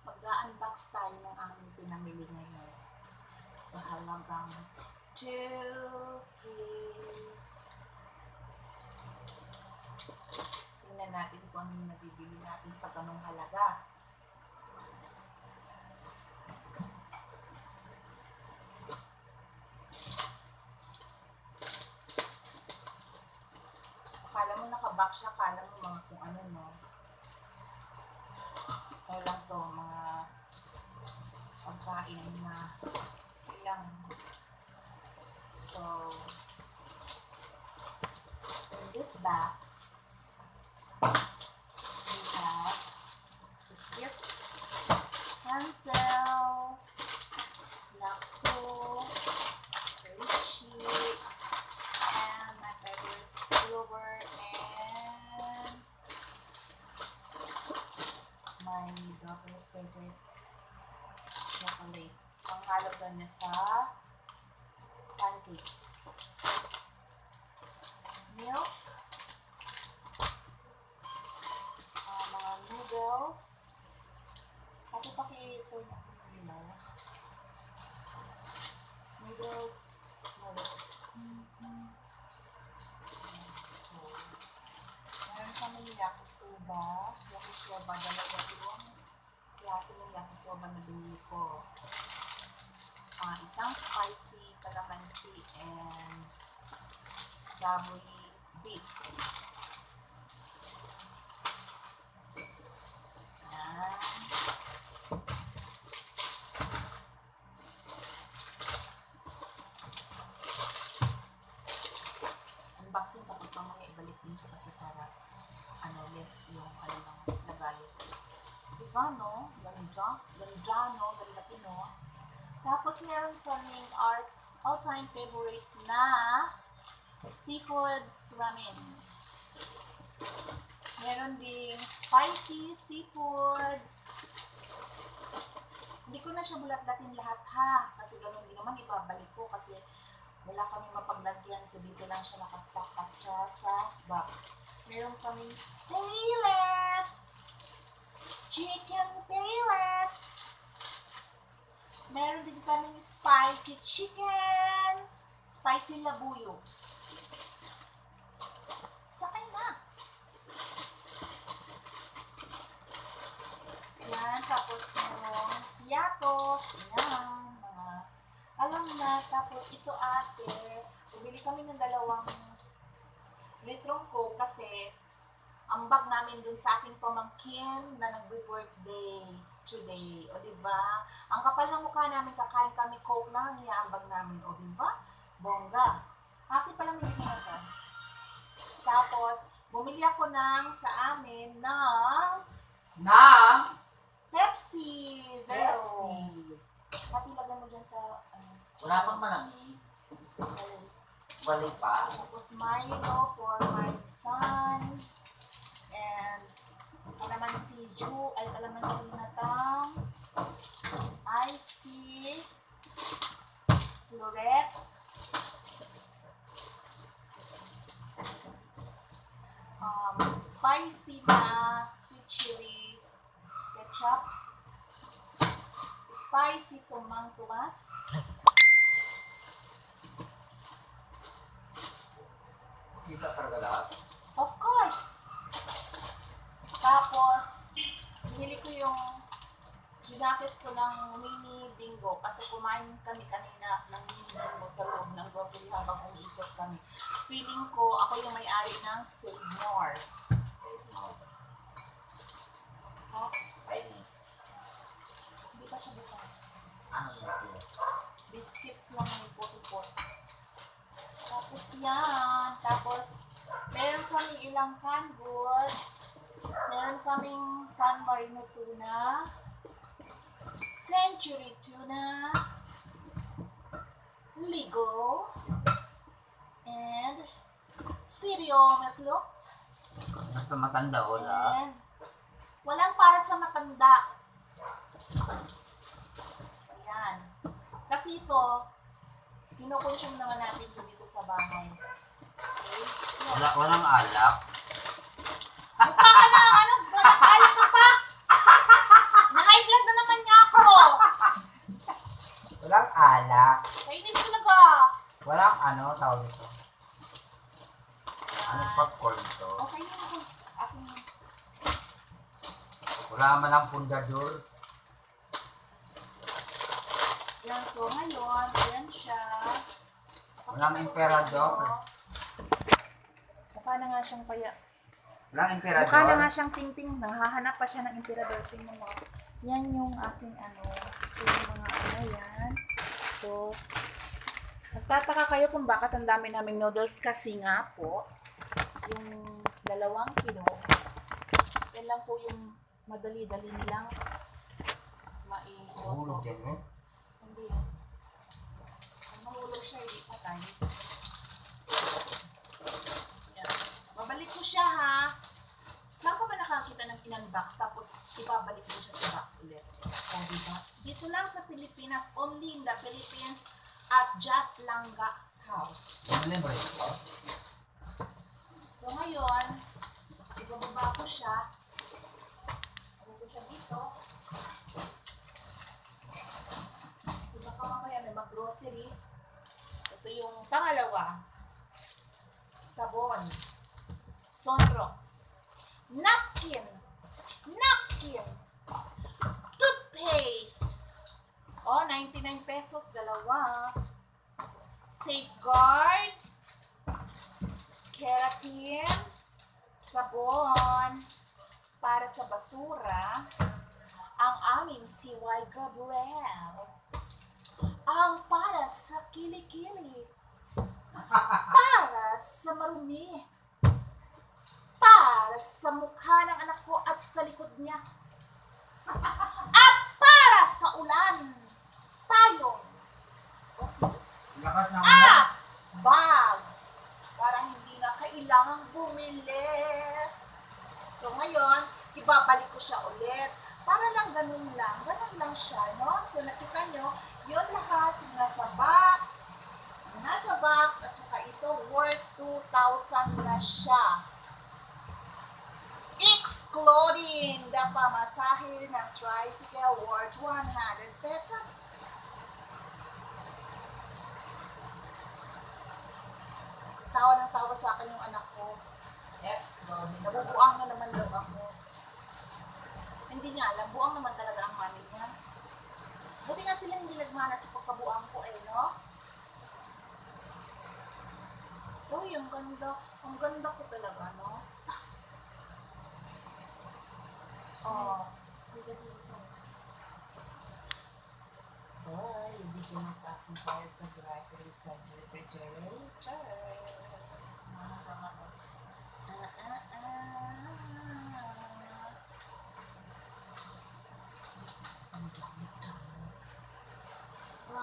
mag-unbox tayo ng aming pinamili ngayon. Sa halagang 2K. Tingnan natin kung ano yung nabibili natin sa ganong halaga. Akala mo nakabox na, akala mo mga kung ano, no? Kaya lang to, mga pagkain na ilang. So, in this box, we have biscuits, Hansel, snack food, Hershey, and my favorite Clover, and my daughter's favorite chocolate. Ang halo doon niya sa pancakes. Milk, mga noodles, pati ito noodles, meron kami ng yakisoba, dalawa yung klase ng yakisoba na binili ko. Isang spicy calamansi and savory beef. Yan. Unboxing tapos mamaya ibalik din siya kasi para yes, yung kanilang lagay. Diba, no? Ganda, no? Ganda no? Tapos meron kaming our all-time favorite na seafood ramen. Meron ding spicy seafood. Hindi ko na siya bulat-latin lahat ha. Kasi ganun din naman ibabalik ko kasi wala kami mapaglagyan. So dito lang siya nakastock up siya sa box. Meron kaming payless! Chicken payless! Meron din kaming spicy chicken! Spicy labuyo. Sakay na! Yan, tapos yung piatos. Yan, mga alam na. Tapos ito ate, bumili kami ng 2 litrong Coke kasi ang bag namin dun sa aking pamangkin na nag-birthday today. O diba? Ang kapal ng mukha namin, kakain kami Coke lang, iaambag namin. O diba? Bongga. Happy pa lang hindi na ito. Tapos, bumili ako sa amin ng Pepsi Zero. Pati lagyan mo dyan sa wala pang malamig. Balik pa. Tapos Milo for my son. And kalamansi natang. Iced tea. Florex. Spicy na sweet chili ketchup. Spicy tumang tumas. Kita talaga lahat. Of course. Tapos, binili ko yung ginakis ko ng mini bingo kasi kumain kami kanina ng mini bingo sa loob ng grocery habang umiikot kami. Feeling ko, ako yung may-ari ng Save More. Oh, Tiny. hindi pa siya bukas. Ano yan siya? Biscuits lang yung puti-puti. Tapos yan. Tapos, meron kaming ilang canned goods. Meron kaming San Marino tuna. Century tuna. Ligo. And cereal meatloaf. Sa matanda wala. And walang para sa matanda. Ayan. Kasi ito, kinukonsume naman natin dito sa bahay. Okay? Walang alak. Mukha ka na, alak ka pa! Na-high blood na alak. Kainis talaga. Walang ano, tawag ito. Anong popcorn to? Okay na ako. Aking Wala man ang pundador. yan. So, ngayon, yan siya. Walang emperador. Mukha na nga siyang paya. Walang emperador. Mukha na nga siyang tingting. Nanghahanap pa siya ng emperador. Tingnan mo. Yan yung aking ano. Yung mga ano yan. So, nagtataka kayo kung bakit ang dami naming noodles kasi nga po, yung 2 kilo, yan lang po yung madali-dali nilang Hulog mailuto. yan eh. Hindi yan. Pag mahulog siya, hindi patay. Yan. Babalik ko siya ha. Saan ka ba nakakita ng in-unbox tapos ibabalik mo siya sa box ulit? O diba? Dito lang sa Pilipinas, only in the Philippines at Just Langga's house. Ano libre ito? So ngayon, ibababa ko siya. Ano ko siya dito? So baka mamaya may mag-grocery. Ito yung pangalawa. Sabon. Sunrox. Napkin. Toothpaste. Oh, 99 pesos, dalawa. Safeguard. Keratin. Sabon. Para sa basura. Ang aming si Y. Gabriel. Ang para sa kilikili. Para sa marumi. Para sa mukha ng anak ko at sa likod niya. At para sa ulan. Payong. Lakas ng Bag. Para hindi na kailangang bumili. So ngayon, ibabalik ko siya ulit. Para lang ganun lang. Ganun lang siya, no? So nakita nyo, yun lahat yung nasa box. Yung nasa box at saka ito worth 2,000 na siya. Excluding the pamasahe ng tricycle worth 100 pesos. Tawa ng tawa sa akin yung anak ko. Nabubuang na naman daw ako. Hindi nga alam, buang naman talaga ang mami niya. Buti nga sila hindi nagmana sa pagkabuang ko no? Uy, ang ganda. Ang ganda ko talaga, no? Oh. Ay, hindi ko nagpapong para sa grocery sa refrigerator.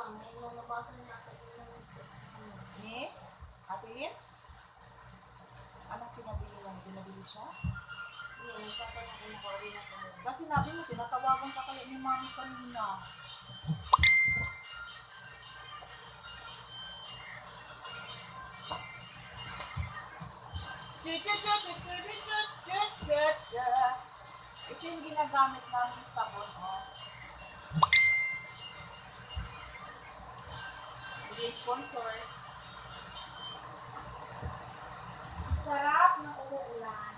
May nalabasan natin yung text mo. Ni? Ate Lynn? Anong pinabili mo? Pinabili siya? Hindi, nagpapanak ko na rin ako. Kasi sinabi mo, tinatawagan ka kaya ni mami kanina. Ito yung ginagamit namin sabon, oh. Hindi sponsor. Ang sarap ng uulan.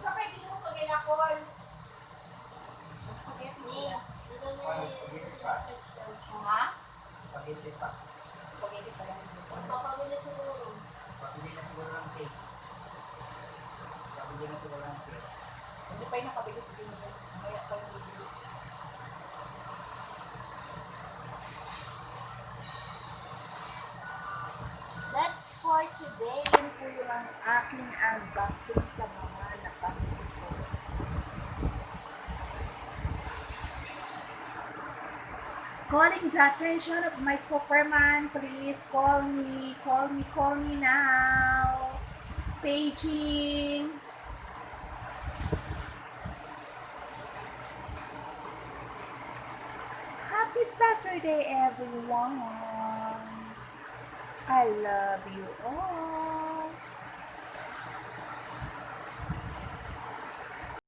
Kapag hindi mo pag-ilakol. Spaghetti. Dito may text daw. Ha? Spaghetti pa. Spaghetti pa lang. Magpapabili siguro. Pabili na siguro ng cake. Pabili na siguro ng cake. Hindi pa yung nakabili sa Binibig. Mamaya pa yung bibili. That's for today. Yun po yung ang aking unboxing sa mga napamili ko. Calling the attention of my Superman, please call me now. paging. Happy Saturday, everyone. I love you all.